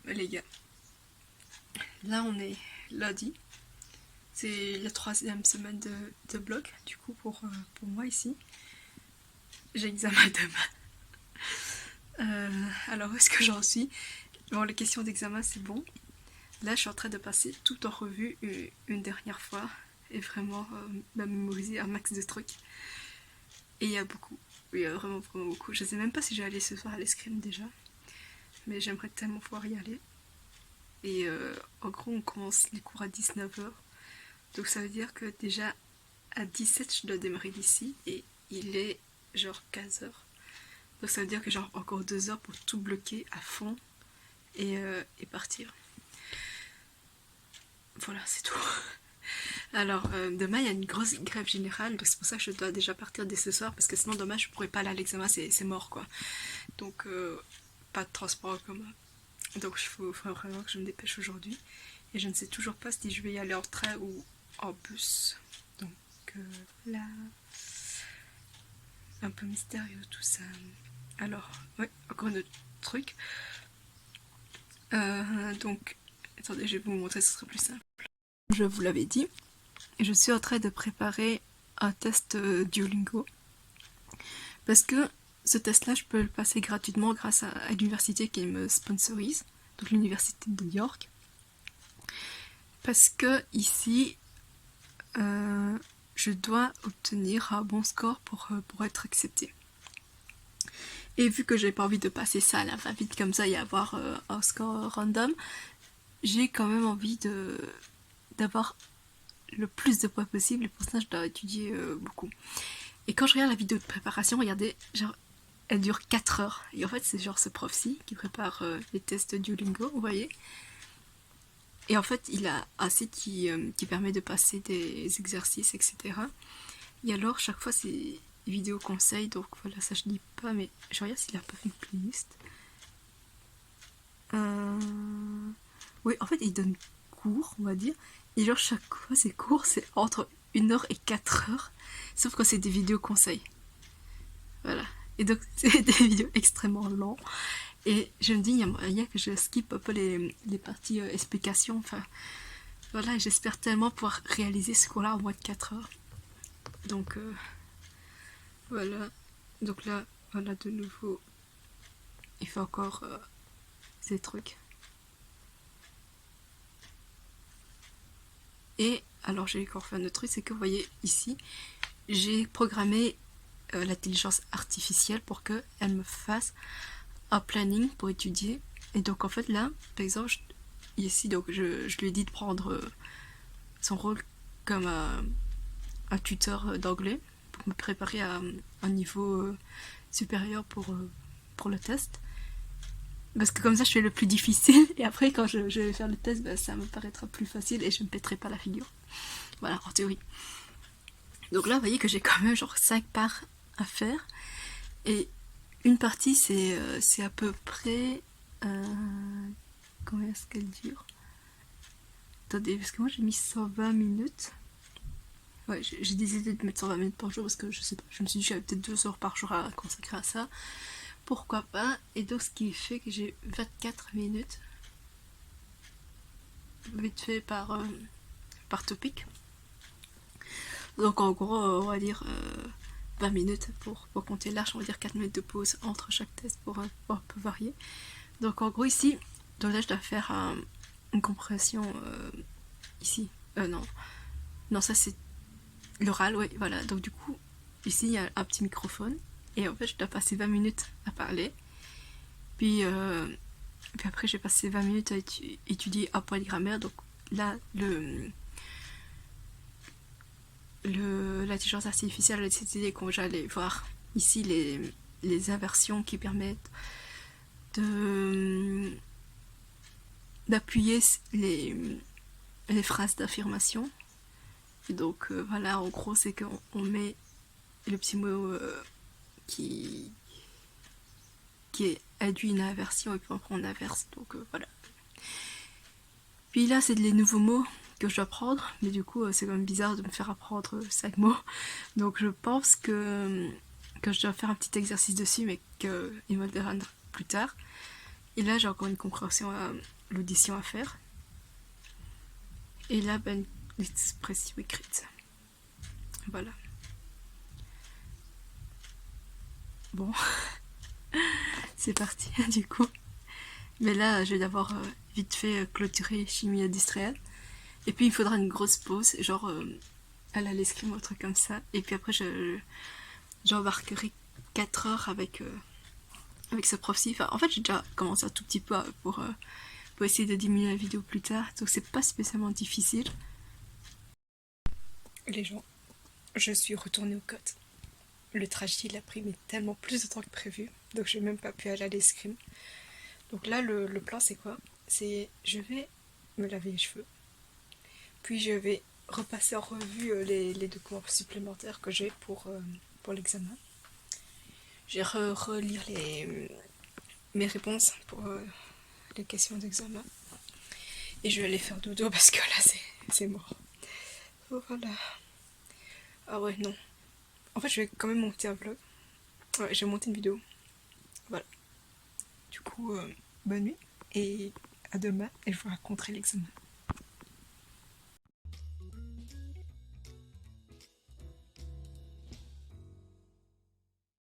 les gars, là on est lundi, c'est la 3e semaine de bloc, du coup pour moi ici. J'ai examen demain. Alors où est-ce que j'en suis? Bon, les questions d'examen c'est bon. Là je suis en train de passer tout en revue une dernière fois et vraiment mémoriser un max de trucs. Et il y a beaucoup, il y a vraiment beaucoup. Je sais même pas si je vais aller ce soir à l'escrime déjà, mais j'aimerais tellement pouvoir y aller. Et en gros, on commence les cours à 19h. Donc ça veut dire que déjà à 17 je dois démarrer d'ici et il est genre 15h. Donc ça veut dire que j'ai encore 2 heures pour tout bloquer à fond et partir. Voilà, c'est tout. Alors, demain, il y a une grosse grève générale, donc c'est pour ça que je dois déjà partir dès ce soir, parce que sinon, demain, je pourrais pas aller à l'examen, c'est mort, quoi. Donc, pas de transport en commun. Donc, il faut vraiment que je me dépêche aujourd'hui. Et je ne sais toujours pas si je vais y aller en train ou en bus. Donc, là, un peu mystérieux tout ça. Alors, ouais, encore un autre truc. Donc, attendez, je vais vous montrer, ce sera plus simple. Je vous l'avais dit, je suis en train de préparer un test Duolingo. Parce que ce test-là, je peux le passer gratuitement grâce à l'université qui me sponsorise, donc l'université de New York. Parce que ici, je dois obtenir un bon score pour être acceptée. Et vu que j'ai pas envie de passer ça à la va-vite comme ça et avoir un score random, j'ai quand même envie d'avoir le plus de points possible et pour ça je dois étudier beaucoup. Et quand je regarde la vidéo de préparation, regardez, genre elle dure 4 heures. Et en fait c'est genre ce prof-ci qui prépare les tests Duolingo, vous voyez. Et en fait il a un site qui permet de passer des exercices, etc. Et alors chaque fois c'est vidéo conseils, donc voilà, ça je dis pas, mais je regarde s'il a pas fait une playlist. Oui, en fait il donne cours, on va dire, et genre chaque fois ces cours c'est entre 1 heure et 4 heures, sauf que c'est des vidéos conseils. Voilà. Et donc c'est des vidéos extrêmement longues. Et je me dis, il y a moyen que je skip un peu les parties explications. Enfin, voilà, j'espère tellement pouvoir réaliser ce cours-là en moins de 4 heures. Donc, voilà. Donc là, voilà, de nouveau, il fait encore ces trucs. Et alors, j'ai encore fait un autre truc, c'est que vous voyez ici, j'ai programmé l'intelligence artificielle pour qu'elle me fasse un planning pour étudier. Et donc, en fait, là, par exemple, ici, donc, je lui ai dit de prendre son rôle comme un tuteur d'anglais pour me préparer à un niveau supérieur pour le test. Parce que comme ça, je fais le plus difficile et après, quand je vais faire le test, ben, ça me paraîtra plus facile et je ne me pèterai pas la figure. Voilà, en théorie. Donc là, vous voyez que j'ai quand même genre 5 parts à faire. Et une partie, c'est à peu près... combien est-ce qu'elle dure? Attendez, parce que moi j'ai mis 120 minutes. Ouais, j'ai décidé de mettre 120 minutes par jour parce que je sais pas, je me suis dit que j'avais peut-être 2 heures par jour à consacrer à ça. Pourquoi pas? Et donc ce qui fait que j'ai 24 minutes vite fait par topic. Donc en gros, on va dire 20 minutes pour compter large, on va dire 4 minutes de pause entre chaque test pour un peu varier. Donc en gros ici, donc là je dois faire une compression ici. Non, ça c'est l'oral, oui, voilà. Donc du coup, ici il y a un petit microphone et en fait je dois passer 20 minutes à parler. Puis après j'ai passé 20 minutes à étudier un point de grammaire. Donc là, l'intelligence artificielle a décidé que j'allais voir ici les inversions qui permettent d'appuyer les phrases d'affirmation. Et donc voilà, en gros c'est qu'on met le petit mot qui induit une inversion et puis après on inverse, donc voilà. Puis là c'est les nouveaux mots que je dois apprendre, mais du coup c'est quand même bizarre de me faire apprendre 5 mots, donc je pense que je dois faire un petit exercice dessus mais qu'il me le dira plus tard. Et là j'ai encore une compréhension l'audition à faire. Et là, ben, l'expression écrite. Voilà. Bon, c'est parti du coup. Mais là, je vais d'abord vite fait clôturer chimie industrielle. Et puis il faudra une grosse pause, genre à la l'escrime ou un truc comme ça. Et puis après, j'embarquerai 4 heures avec ce prof-ci. Enfin, en fait, j'ai déjà commencé un tout petit peu pour essayer de diminuer la vidéo plus tard. Donc c'est pas spécialement difficile. Les gens, je suis retournée au code. Le trajet il a pris mais tellement plus de temps que prévu. Donc j'ai même pas pu aller à l'escrime. Donc là, le plan c'est quoi? C'est je vais me laver les cheveux. Puis je vais repasser en revue les documents supplémentaires que j'ai pour l'examen. Je vais relire mes réponses pour les questions d'examen. Et je vais aller faire dodo parce que là c'est mort. Voilà. Ah ouais, non. En fait, je vais quand même monter un vlog. Ouais, je vais monter une vidéo. Voilà. Du coup, bonne nuit et à demain et je vous raconterai l'examen.